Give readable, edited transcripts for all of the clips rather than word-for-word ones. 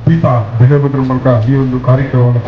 ಗೀತಾ ಬೆಳೆಯೋದ್ರ ಮೂಲಕ ಈ ಒಂದು ಕಾರ್ಯಕ್ರಮವನ್ನು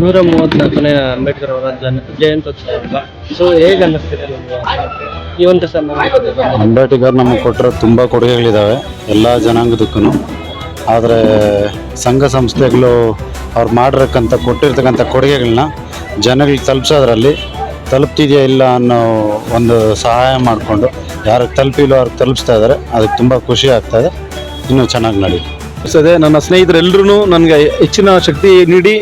ನೂರ 34ನೇ ಅಂಬೇಡ್ಕರ್ ಅವರ ಜಯಂತ್ಯೋತ್ಸವ. ಸೊ ಹೇಗೆ ಅನ್ನಿಸ್ತಿದೆ ಈ ಒಂದು ಅಂಬೇಡ್ಕರ್ ನಮಗೆ ಕೊಟ್ಟರೆ ತುಂಬ ಕೊಡುಗೆಗಳಿದ್ದಾವೆ ಎಲ್ಲ ಜನಾಂಗದಕ್ಕೂ. ಆದರೆ ಸಂಘ ಸಂಸ್ಥೆಗಳು ಅವ್ರು ಕೊಟ್ಟಿರ್ತಕ್ಕಂಥ ಕೊಡುಗೆಗಳನ್ನ ಜನಗಳಿಗೆ ತಲುಪಿಸೋದ್ರಲ್ಲಿ ತಲುಪ್ತಿದೆಯಾ ಇಲ್ಲ ಅನ್ನೋ ಒಂದು ಸಹಾಯ ಮಾಡಿಕೊಂಡು ಯಾರಿಗೆ ತಲುಪಿಲ್ಲೋ ಅವ್ರಿಗೆ ತಲುಪಿಸ್ತಾ ಇದ್ದಾರೆ. ಅದಕ್ಕೆ ತುಂಬ ಖುಷಿ ಆಗ್ತಾಯಿದೆ. ಇನ್ನೂ ಚೆನ್ನಾಗಿ ನಡೀತದೆ. ನನ್ನ ಸ್ನೇಹಿತರೆಲ್ಲರೂ ನನಗೆ ಹೆಚ್ಚಿನ ಶಕ್ತಿ ನೀಡಿ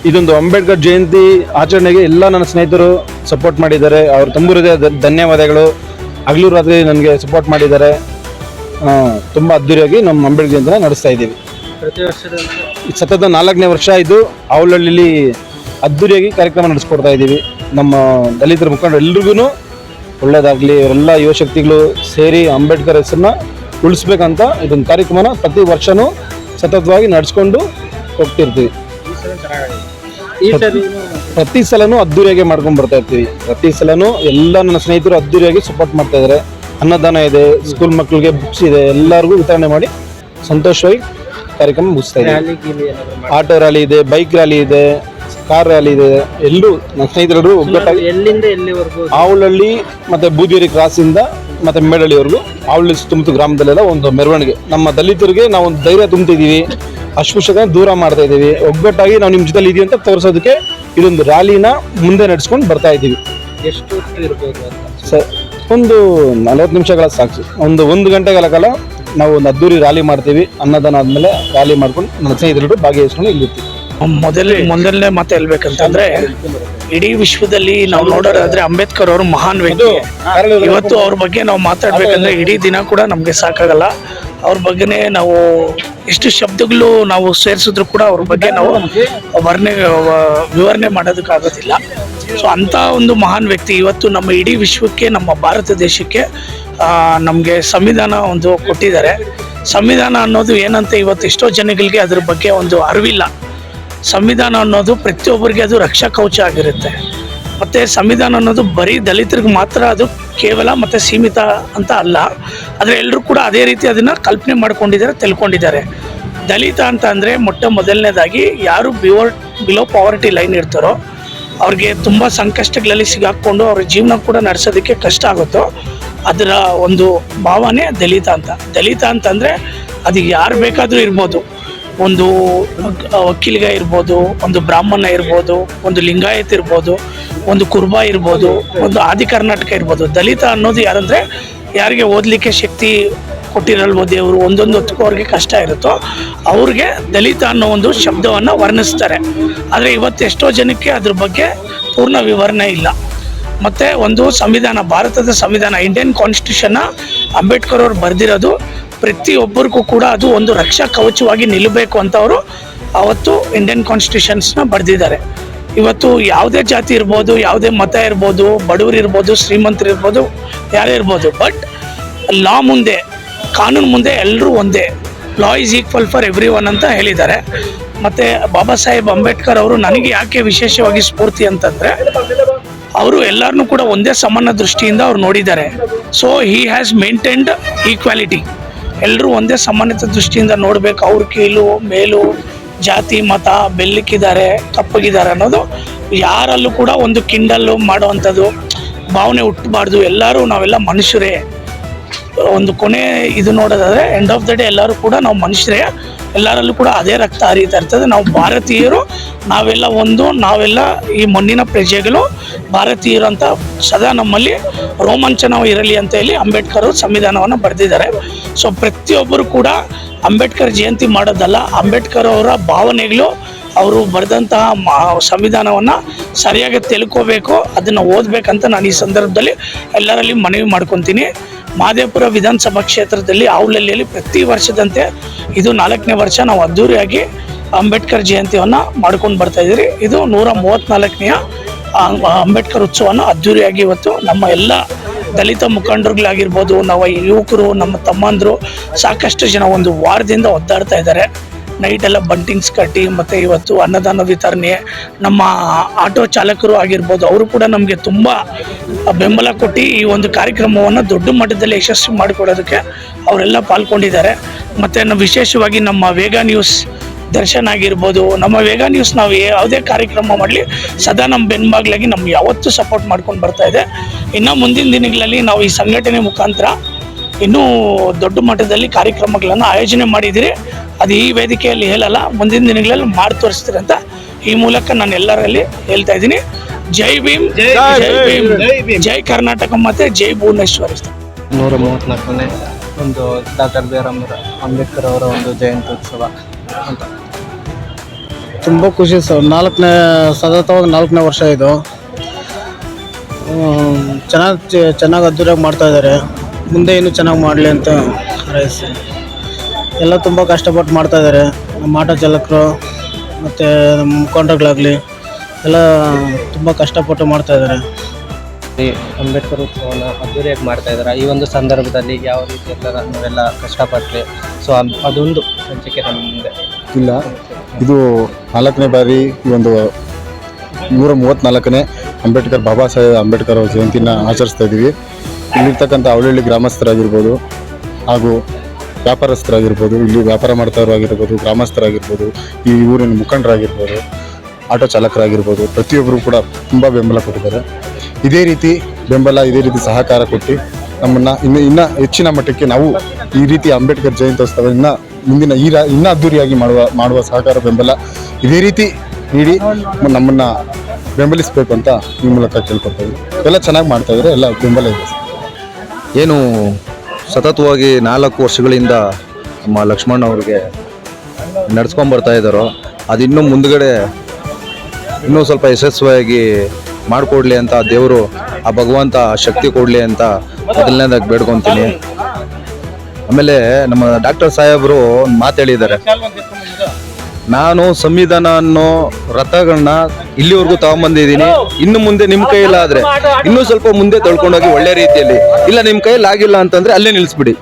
ಇದೊಂದು ಅಂಬೇಡ್ಕರ್ ಜಯಂತಿ ಆಚರಣೆಗೆ ಎಲ್ಲ ನನ್ನ ಸ್ನೇಹಿತರು ಸಪೋರ್ಟ್ ಮಾಡಿದ್ದಾರೆ. ಅವ್ರು ತುಂಬುವುದೇ ಧನ್ಯವಾದಗಳು. ಹಗಲು ರಾತ್ರಿ ನನಗೆ ಸಪೋರ್ಟ್ ಮಾಡಿದ್ದಾರೆ. ತುಂಬ ಅದ್ದೂರಿಯಾಗಿ ನಮ್ಮ ಅಂಬೇಡ್ಕರ್ ಜಯಂತಿನ ನಡೆಸ್ತಾ ಇದ್ದೀವಿ. ಪ್ರತಿ ವರ್ಷದ ಸತತ 4ನೇ ವರ್ಷ ಇದು ಅವಲಹಳ್ಳಿಲಿ ಅದ್ದೂರಿಯಾಗಿ ಕಾರ್ಯಕ್ರಮ ನಡೆಸ್ಕೊಡ್ತಾ ಇದ್ದೀವಿ. ನಮ್ಮ ದಲಿತರ ಮುಖಂಡರು ಎಲ್ರಿಗೂ ಒಳ್ಳೇದಾಗಲಿ, ಅವರೆಲ್ಲ ಯುವಶಕ್ತಿಗಳು ಸೇರಿ ಅಂಬೇಡ್ಕರ್ ಹೆಸರನ್ನ ಉಳಿಸ್ಬೇಕಂತ ಇದೊಂದು ಕಾರ್ಯಕ್ರಮನ ಪ್ರತಿ ವರ್ಷವೂ ಸತತವಾಗಿ ನಡೆಸ್ಕೊಂಡು ಹೋಗ್ತಿರ್ತೀವಿ. ಪ್ರತಿ ಸಲನೂ ಅದ್ದೂರಿಯಾಗಿ ಮಾಡ್ಕೊಂಡು ಬರ್ತಾ ಇರ್ತೀವಿ. ಪ್ರತಿ ಸಲನೂ ಎಲ್ಲ ನನ್ನ ಸ್ನೇಹಿತರು ಅದ್ದೂರಿಯಾಗಿ ಸಪೋರ್ಟ್ ಮಾಡ್ತಾ ಇದ್ದಾರೆ. ಅನ್ನದಾನ ಇದೆ, ಸ್ಕೂಲ್ ಮಕ್ಕಳಿಗೆ ಬುಕ್ಸ್ ಇದೆ, ಎಲ್ಲರಿಗೂ ವಿತರಣೆ ಮಾಡಿ ಸಂತೋಷವಾಗಿ ಕಾರ್ಯಕ್ರಮ ಮುಗಿಸ್ತಾ ಇದ್ದೀವಿ. ಆಟೋ ರ್ಯಾಲಿ ಇದೆ, ಬೈಕ್ ರ್ಯಾಲಿ ಇದೆ, ಕಾರ್ ರ್ಯಾಲಿ ಇದೆ. ಎಲ್ಲರೂ ನನ್ನ ಸ್ನೇಹಿತರು ಒಗ್ಗಟ್ಟಾಗಿ ಎಲ್ಲಿಂದ ಎಲ್ಲಿವರೆಗೂ ಆವಲಹಳ್ಳಿ ಮತ್ತೆ ಬೂದಿಗೆರೆ ಕ್ರಾಸಿಂದ ಮತ್ತೆ ಮೇಡಳ್ಳಿವರೆಗೂ ಆವಲಹಳ್ಳಿ ಸುತ್ತಮುತ್ತ ಗ್ರಾಮದಲ್ಲೆಲ್ಲ ಒಂದು ಮೆರವಣಿಗೆ. ನಮ್ಮ ದಲಿತರಿಗೆ ನಾವು ಒಂದು ಧೈರ್ಯ ತುಂಬ್ತಿದ್ದೀವಿ, ಅಸ್ಪೃಶ್ಯತೆ ದೂರ ಮಾಡ್ತಾ ಇದ್ದೀವಿ. ಒಗ್ಗಟ್ಟಾಗಿ ನಾವು ನಿಮ್ಮ ಜೊತೆಲಿ ಇದೀವಿ ಅಂತ ತೋರಿಸೋದಕ್ಕೆ ಇದೊಂದು ರ್ಯಾಲಿನ ಮುಂದೆ ನಡೆಸ್ಕೊಂಡು ಬರ್ತಾ ಇದ್ದೀವಿ. ಎಷ್ಟು ಇರ್ಬೋದು ಸರ್, ಒಂದು 40 ನಿಮಿಷಗಳ ಸಾಕ್ಷಿ. ಒಂದು ಗಂಟೆಗಳ ಕಾಲ ನಾವು ಒಂದು ಅದ್ದೂರಿ ರ್ಯಾಲಿ ಮಾಡ್ತೀವಿ. ಅನ್ನದಾನ ಆದಮೇಲೆ ರ್ಯಾಲಿ ಮಾಡ್ಕೊಂಡು ನನ್ನ ಸ್ನೇಹಿತರು ಭಾಗವಹಿಸ್ಕೊಂಡು ಇಲ್ಲಿರ್ತೀವಿ. ಮೊದಲನೇ ಮಾತು ಹೇಳ್ಬೇಕಂತಂದ್ರೆ, ಇಡೀ ವಿಶ್ವದಲ್ಲಿ ನಾವು ನೋಡೋದಾದ್ರೆ ಅಂಬೇಡ್ಕರ್ ಅವರು ಮಹಾನ್ ವ್ಯಕ್ತಿ. ಇವತ್ತು ಅವ್ರ ಬಗ್ಗೆ ನಾವು ಮಾತಾಡ್ಬೇಕಂದ್ರೆ ಇಡೀ ದಿನ ಕೂಡ ನಮ್ಗೆ ಸಾಕಾಗಲ್ಲ. ಅವ್ರ ಬಗ್ಗೆನೇ ನಾವು ಎಷ್ಟು ಶಬ್ದಗಳು ನಾವು ಸೇರಿಸಿದ್ರು ಕೂಡ ಅವ್ರ ಬಗ್ಗೆ ನಾವು ವಿವರಣೆ ಮಾಡೋದಕ್ಕಾಗೋದಿಲ್ಲ. ಸೊ ಅಂಥ ಒಂದು ಮಹಾನ್ ವ್ಯಕ್ತಿ ಇವತ್ತು ನಮ್ಮ ಇಡೀ ವಿಶ್ವಕ್ಕೆ, ನಮ್ಮ ಭಾರತ ದೇಶಕ್ಕೆ ನಮಗೆ ಸಂವಿಧಾನ ಒಂದು ಕೊಟ್ಟಿದ್ದಾರೆ. ಸಂವಿಧಾನ ಅನ್ನೋದು ಏನಂತ ಇವತ್ತು ಎಷ್ಟೋ ಜನಗಳಿಗೆ ಅದ್ರ ಬಗ್ಗೆ ಒಂದು ಅರಿವಿಲ್ಲ. ಸಂವಿಧಾನ ಅನ್ನೋದು ಪ್ರತಿಯೊಬ್ಬರಿಗೆ ಅದು ರಕ್ಷಾ ಕವಚ ಆಗಿರುತ್ತೆ. ಮತ್ತು ಸಂವಿಧಾನ ಅನ್ನೋದು ಬರೀ ದಲಿತರಿಗೆ ಮಾತ್ರ ಅದು ಕೇವಲ ಮತ್ತು ಸೀಮಿತ ಅಂತ ಅಲ್ಲ. ಆದರೆ ಎಲ್ಲರೂ ಕೂಡ ಅದೇ ರೀತಿ ಅದನ್ನು ಕಲ್ಪನೆ ಮಾಡ್ಕೊಂಡಿದ್ದಾರೆ, ತಿಳ್ಕೊಂಡಿದ್ದಾರೆ. ದಲಿತ ಅಂತ ಅಂದರೆ ಮೊದಲನೇದಾಗಿ ಯಾರು ಬಿಲೋ ಪಾವರ್ಟಿ ಲೈನ್ ಇರ್ತಾರೋ, ಅವ್ರಿಗೆ ತುಂಬ ಸಂಕಷ್ಟಗಳಲ್ಲಿ ಸಿಗಾಕ್ಕೊಂಡು ಅವ್ರ ಜೀವನ ಕೂಡ ನಡೆಸೋದಕ್ಕೆ ಕಷ್ಟ ಆಗುತ್ತೋ ಅದರ ಒಂದು ಭಾವನೆ ದಲಿತ ಅಂತ. ದಲಿತ ಅಂತಂದರೆ ಅದು ಯಾರು ಬೇಕಾದರೂ ಇರ್ಬೋದು. ಒಂದು ಒಕ್ಕಲಿಗ ಇರ್ಬೋದು, ಒಂದು ಬ್ರಾಹ್ಮಣ ಇರ್ಬೋದು, ಒಂದು ಲಿಂಗಾಯತ್ ಇರ್ಬೋದು, ಒಂದು ಕುರುಬ ಇರ್ಬೋದು, ಒಂದು ಆದಿ ಕರ್ನಾಟಕ ಇರ್ಬೋದು. ದಲಿತ ಅನ್ನೋದು ಯಾರಂದರೆ ಯಾರಿಗೆ ಓದಲಿಕ್ಕೆ ಶಕ್ತಿ ಕೊಟ್ಟಿರಲ್ವೋ ದೇವರು, ಒಂದೊಂದು ಹೊತ್ತಿಗೂ ಅವ್ರಿಗೆ ಕಷ್ಟ ಇರುತ್ತೋ ಅವ್ರಿಗೆ ದಲಿತ ಅನ್ನೋ ಒಂದು ಶಬ್ದವನ್ನು ವರ್ಣಿಸ್ತಾರೆ. ಆದರೆ ಇವತ್ತು ಎಷ್ಟೋ ಜನಕ್ಕೆ ಅದ್ರ ಬಗ್ಗೆ ಪೂರ್ಣ ವಿವರಣೆ ಇಲ್ಲ. ಮತ್ತು ಒಂದು ಸಂವಿಧಾನ, ಭಾರತದ ಸಂವಿಧಾನ, ಇಂಡಿಯನ್ ಕಾನ್ಸ್ಟಿಟ್ಯೂಷನ್ನ ಅಂಬೇಡ್ಕರ್ ಅವರು ಬರೆದಿರೋದು ಪ್ರತಿಯೊಬ್ಬರಿಗೂ ಕೂಡ ಅದು ಒಂದು ರಕ್ಷಾ ಕವಚವಾಗಿ ನಿಲ್ಲಬೇಕು ಅಂತ ಅವರು ಅವತ್ತು ಇಂಡಿಯನ್ ಕಾನ್ಸ್ಟಿಟ್ಯೂಷನ್ಸ್ನ ಬರೆದಿದ್ದಾರೆ. ಇವತ್ತು ಯಾವುದೇ ಜಾತಿ ಇರ್ಬೋದು, ಯಾವುದೇ ಮತ ಇರ್ಬೋದು, ಬಡವರು ಇರ್ಬೋದು, ಶ್ರೀಮಂತರು ಇರ್ಬೋದು, ಯಾರೇ ಇರ್ಬೋದು, ಬಟ್ ಲಾ ಮುಂದೆ, ಕಾನೂನು ಮುಂದೆ ಎಲ್ಲರೂ ಒಂದೇ. Law is equal for every one ಅಂತ ಹೇಳಿದ್ದಾರೆ. ಮತ್ತು ಬಾಬಾ ಸಾಹೇಬ್ ಅಂಬೇಡ್ಕರ್ ಅವರು ನನಗೆ ಯಾಕೆ ವಿಶೇಷವಾಗಿ ಸ್ಫೂರ್ತಿ ಅಂತಂದರೆ, ಅವರು ಎಲ್ಲರನ್ನೂ ಕೂಡ ಒಂದೇ ಸಮಾನ ದೃಷ್ಟಿಯಿಂದ ಅವ್ರು ನೋಡಿದ್ದಾರೆ. So he has maintained equality. ಎಲ್ಲರೂ ಒಂದೇ ಸಮಾನತೆ ದೃಷ್ಟಿಯಿಂದ ನೋಡಬೇಕು. ಅವ್ರ ಕೀಳು ಮೇಲು, ಜಾತಿ ಮತ, ಬೆಲ್ಲಕ್ಕಿದ್ದಾರೆ ಕಪ್ಪಗಿದ್ದಾರೆ ಅನ್ನೋದು ಯಾರಲ್ಲೂ ಕೂಡ ಒಂದು ಕಿಂಡಲ್ಲು ಮಾಡುವಂಥದ್ದು ಭಾವನೆ ಹುಟ್ಟಬಾರ್ದು. ಎಲ್ಲರೂ ನಾವೆಲ್ಲ ಮನುಷ್ಯರೇ. ಒಂದು ಕೊನೆ ಇದು ನೋಡೋದಾದರೆ ಎಂಡ್ ಆಫ್ ದ ಡೇ ಎಲ್ಲರೂ ಕೂಡ ನಾವು ಮನುಷ್ಯರೇ. ಎಲ್ಲರಲ್ಲೂ ಕೂಡ ಅದೇ ರಕ್ತ ಹರಿತಾ ಇರ್ತದೆ. ನಾವು ಭಾರತೀಯರು, ನಾವೆಲ್ಲ ಒಂದು, ನಾವೆಲ್ಲ ಈ ಮಣ್ಣಿನ ಪ್ರಜೆಗಳು, ಭಾರತೀಯರು ಅಂತ ಸದಾ ನಮ್ಮಲ್ಲಿ ರೋಮಾಂಚನ ಇರಲಿ ಅಂತ ಹೇಳಿ ಅಂಬೇಡ್ಕರ್ ಅವರು ಸಂವಿಧಾನವನ್ನು ಬರೆದಿದ್ದಾರೆ. ಸೊ ಪ್ರತಿಯೊಬ್ಬರು ಕೂಡ ಅಂಬೇಡ್ಕರ್ ಜಯಂತಿ ಮಾಡೋದಲ್ಲ, ಅಂಬೇಡ್ಕರ್ ಅವರ ಭಾವನೆಗಳು, ಅವರು ಬರೆದಂತಹ ಸಂವಿಧಾನವನ್ನು ಸರಿಯಾಗಿ ತಿಳ್ಕೋಬೇಕು, ಅದನ್ನು ಓದಬೇಕಂತ ನಾನು ಈ ಸಂದರ್ಭದಲ್ಲಿ ಎಲ್ಲರಲ್ಲಿ ಮನವಿ ಮಾಡ್ಕೊತೀನಿ. ಮಹದೇವಪುರ ವಿಧಾನಸಭಾ ಕ್ಷೇತ್ರದಲ್ಲಿ ಆವಲಹಳ್ಳಿಯಲ್ಲಿ ಪ್ರತಿ ವರ್ಷದಂತೆ ಇದು 4ನೇ ವರ್ಷ ನಾವು ಅದ್ದೂರಿಯಾಗಿ ಅಂಬೇಡ್ಕರ್ ಜಯಂತಿಯನ್ನು ಮಾಡ್ಕೊಂಡು ಬರ್ತಾ ಇದ್ದೀರಿ. ಇದು 134ನೇ ಅಂಬೇಡ್ಕರ್ ಉತ್ಸವವನ್ನು ಅದ್ದೂರಿಯಾಗಿ ಇವತ್ತು ನಮ್ಮ ಎಲ್ಲ ದಲಿತ ಮುಖಂಡರುಗಳಾಗಿರ್ಬೋದು, ನಾವು ಯುವಕರು, ನಮ್ಮ ತಮ್ಮಂದರು ಸಾಕಷ್ಟು ಜನ ಒಂದು ವಾರದಿಂದ ಒದ್ದಾಡ್ತಾ ಇದ್ದಾರೆ. ನೈಟೆಲ್ಲ ಬಂಟಿಂಗ್ಸ್ ಕಟ್ಟಿ, ಮತ್ತು ಇವತ್ತು ಅನ್ನದಾನ ವಿತರಣೆ, ನಮ್ಮ ಆಟೋ ಚಾಲಕರು ಆಗಿರ್ಬೋದು, ಅವರು ಕೂಡ ನಮಗೆ ತುಂಬ ಬೆಂಬಲ ಕೊಟ್ಟು ಈ ಒಂದು ಕಾರ್ಯಕ್ರಮವನ್ನು ದೊಡ್ಡ ಮಟ್ಟದಲ್ಲಿ ಯಶಸ್ವಿ ಮಾಡಿಕೊಡೋದಕ್ಕೆ ಅವರೆಲ್ಲ ಪಾಲ್ಗೊಂಡಿದ್ದಾರೆ. ಮತ್ತು ವಿಶೇಷವಾಗಿ ನಮ್ಮ ವೇಗ ನ್ಯೂಸ್ ದರ್ಶನ್ ಆಗಿರ್ಬೋದು, ನಮ್ಮ ವೇಗ ನ್ಯೂಸ್ ನಾವು ಯಾವುದೇ ಕಾರ್ಯಕ್ರಮ ಮಾಡಲಿ ಸದಾ ನಮ್ಮ ಬೆನ್ಬಾಗ್ಲಾಗಿ ನಮ್ಗೆ ಯಾವತ್ತೂ ಸಪೋರ್ಟ್ ಮಾಡ್ಕೊಂಡು ಬರ್ತಾ ಇದೆ. ಇನ್ನು ಮುಂದಿನ ದಿನಗಳಲ್ಲಿ ನಾವು ಈ ಸಂಘಟನೆ ಮುಖಾಂತರ ಇನ್ನೂ ದೊಡ್ಡ ಮಟ್ಟದಲ್ಲಿ ಕಾರ್ಯಕ್ರಮಗಳನ್ನು ಆಯೋಜನೆ ಮಾಡಿದ್ದೀರಿ. ಅದು ಈ ವೇದಿಕೆಯಲ್ಲಿ ಹೇಳಲ್ಲ, ಮುಂದಿನ ದಿನಗಳಲ್ಲಿ ಮಾಡಿ ತೋರಿಸ್ತೀರಿ ಅಂತ ಈ ಮೂಲಕ ನಾನು ಎಲ್ಲರಲ್ಲಿ ಹೇಳ್ತಾ ಇದ್ದೀನಿ. ಜೈ ಭೀಮ್, ಜೈ ಭೀಮ್, ಜೈ ಕರ್ನಾಟಕ ಮತ್ತು ಜೈ ಭುವನೇಶ್ವರಿ. 134ನೇ ಒಂದು ಡಾಕ್ಟರ್ ಬಿ ಆರ್ ಅಂಬೇಡ್ಕರ್ ಅವರ ಒಂದು ಜಯಂತ್ಯುತ್ಸವ ಅಂತ ತುಂಬ ಖುಷಿ ಸರ್. ಸತತವಾಗಿ 4ನೇ ವರ್ಷ ಇದು. ಚೆನ್ನಾಗಿ ಅದ್ದೂರಿಯಾಗಿ ಮಾಡ್ತಾಯಿದ್ದಾರೆ. ಮುಂದೆ ಇನ್ನೂ ಚೆನ್ನಾಗಿ ಮಾಡಲಿ ಅಂತ ಹಾರೈಸಿ. ಎಲ್ಲ ತುಂಬ ಕಷ್ಟಪಟ್ಟು ಮಾಡ್ತಾಯಿದ್ದಾರೆ. ನಮ್ಮ ಆಟೋ ಚಾಲಕರು ಮತ್ತು ನಮ್ಮ ಮುಖಂಡರುಗಳಾಗಲಿ ಎಲ್ಲ ತುಂಬ ಕಷ್ಟಪಟ್ಟು ಮಾಡ್ತಾಯಿದ್ದಾರೆ. ಈ ಅಂಬೇಡ್ಕರ್ ಉತ್ಸವನ ಅದ್ದೂರಿಯಾಗಿ ಮಾಡ್ತಾ ಇದ್ದಾರೆ. ಈ ಒಂದು ಸಂದರ್ಭದಲ್ಲಿ ಯಾವ ರೀತಿ ಎಲ್ಲ ನಾವೆಲ್ಲ ಕಷ್ಟಪಟ್ಟರೆ, ಸೊ ಅದೊಂದು ಹಂಚಿಕೆ ನಮ್ಮ ಮುಂದೆ ಇಲ್ಲ. ಇದು 4ನೇ ಬಾರಿ ಈ ಒಂದು 134ನೇ ಬಾಬಾ ಸಾಹೇಬ್ ಅಂಬೇಡ್ಕರ್ ಅವ್ರ ಜಯಂತಿನ ಆಚರಿಸ್ತಾ ಇದ್ದೀವಿ. ಇಲ್ಲಿರ್ತಕ್ಕಂಥ ಅವಳಹಳ್ಳಿ ಗ್ರಾಮಸ್ಥರಾಗಿರ್ಬೋದು, ಹಾಗೂ ವ್ಯಾಪಾರಸ್ಥರಾಗಿರ್ಬೋದು, ಇಲ್ಲಿ ವ್ಯಾಪಾರ ಮಾಡ್ತಾರೋ ಆಗಿರ್ಬೋದು, ಗ್ರಾಮಸ್ಥರಾಗಿರ್ಬೋದು, ಈ ಊರಿನ ಮುಖಂಡರಾಗಿರ್ಬೋದು, ಆಟೋ ಚಾಲಕರಾಗಿರ್ಬೋದು, ಪ್ರತಿಯೊಬ್ಬರು ಕೂಡ ತುಂಬ ಬೆಂಬಲ ಕೊಟ್ಟಿದ್ದಾರೆ. ಇದೇ ರೀತಿ ಬೆಂಬಲ, ಇದೇ ರೀತಿ ಸಹಕಾರ ಕೊಟ್ಟು ನಮ್ಮನ್ನು ಇನ್ನೂ ಹೆಚ್ಚಿನ ಮಟ್ಟಕ್ಕೆ ನಾವು ಈ ರೀತಿ ಅಂಬೇಡ್ಕರ್ ಜಯಂತ್ಯೋತ್ಸವ ಮುಂದಿನ ಇನ್ನೂ ಅದ್ದೂರಿಯಾಗಿ ಮಾಡುವ ಸಹಕಾರ ಬೆಂಬಲ ಇದೇ ರೀತಿ ನೀಡಿ ನಮ್ಮನ್ನು ಬೆಂಬಲಿಸಬೇಕು ಅಂತ ಈ ಮೂಲಕ ಕೇಳ್ಕೊಳ್ತಾ ಇದ್ದೀವಿ. ಎಲ್ಲ ಚೆನ್ನಾಗಿ ಮಾಡ್ತಾಯಿದ್ದಾರೆ, ಎಲ್ಲ ಬೆಂಬಲ ಇದೆ. ಏನು ಸತತವಾಗಿ 4 ವರ್ಷಗಳಿಂದ ನಮ್ಮ ಲಕ್ಷ್ಮಣ್ ಅವ್ರಿಗೆ ನಡೆಸ್ಕೊಂಬರ್ತಾ ಇದ್ದಾರೋ ಅದು ಇನ್ನೂ ಮುಂದುಗಡೆ ಇನ್ನೂ ಸ್ವಲ್ಪ ಯಶಸ್ವಿಯಾಗಿ ಮಾಡಿಕೊಡ್ಲಿ ಅಂತ ದೇವರು, ಆ ಭಗವಂತ ಶಕ್ತಿ ಕೊಡಲಿ ಅಂತ ಮೊದಲನೇದಾಗಿ ಬೇಡ್ಕೊತೀನಿ. ಆಮೇಲೆ ನಮ್ಮ ಡಾಕ್ಟರ್ ಸಾಹೇಬರು ಒಂದು ಮಾತು ಹೇಳಿದ್ದಾರೆ, ನಾನು ಸಂವಿಧಾನ ಅನ್ನೋ ರಥಗಳನ್ನ ಇಲ್ಲಿವರೆಗೂ ತಗೊಂಬಂದಿದ್ದೀನಿ, ಇನ್ನು ಮುಂದೆ ನಿಮ್ಮ ಕೈಯಲ್ಲಾದರೆ ಇನ್ನೂ ಸ್ವಲ್ಪ ಮುಂದೆ ತೊಳ್ಕೊಂಡೋಗಿ ಒಳ್ಳೆ ರೀತಿಯಲ್ಲಿ, ಇಲ್ಲ ನಿಮ್ಮ ಕೈಯಲ್ಲಿ ಆಗಿಲ್ಲ ಅಂತಂದರೆ ಅಲ್ಲೇ ನಿಲ್ಲಿಸ್ಬಿಡಿ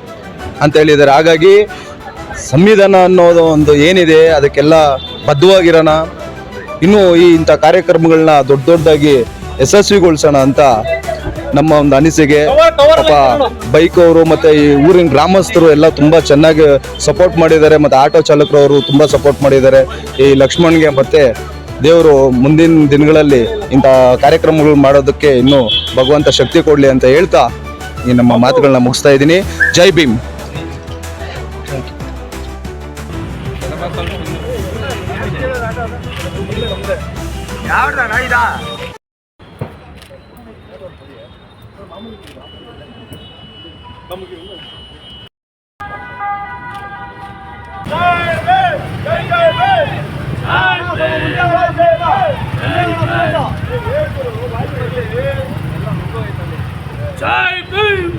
ಅಂತ ಹೇಳಿದ್ದಾರೆ. ಹಾಗಾಗಿ ಸಂವಿಧಾನ ಅನ್ನೋದು ಒಂದು ಏನಿದೆ ಅದಕ್ಕೆಲ್ಲ ಬದ್ಧವಾಗಿರೋಣ, ಇನ್ನೂ ಇಂಥ ಕಾರ್ಯಕ್ರಮಗಳನ್ನ ದೊಡ್ಡದಾಗಿ ಯಶಸ್ವಿಗೊಳಿಸೋಣ ಅಂತ ನಮ್ಮ ಒಂದು ಅನಿಸಿಕೆ. ಪಾಪ ಬೈಕ್ ಅವರು ಮತ್ತು ಈ ಊರಿನ ಗ್ರಾಮಸ್ಥರು ಎಲ್ಲ ತುಂಬ ಚೆನ್ನಾಗಿ ಸಪೋರ್ಟ್ ಮಾಡಿದ್ದಾರೆ, ಮತ್ತು ಆಟೋ ಚಾಲಕರು ಅವರು ತುಂಬ ಸಪೋರ್ಟ್ ಮಾಡಿದ್ದಾರೆ. ಈ ಲಕ್ಷ್ಮಣ್ಗೆ ಮತ್ತು ದೇವರು ಮುಂದಿನ ದಿನಗಳಲ್ಲಿ ಇಂಥ ಕಾರ್ಯಕ್ರಮಗಳು ಮಾಡೋದಕ್ಕೆ ಇನ್ನೂ ಭಗವಂತ ಶಕ್ತಿ ಕೊಡಲಿ ಅಂತ ಹೇಳ್ತಾ ಈ ನಮ್ಮ ಮಾತುಗಳನ್ನ ಮುಗಿಸ್ತಾ ಇದ್ದೀನಿ. ಜೈ ಭೀಮ್. ಜೈ ಭೀಮ್.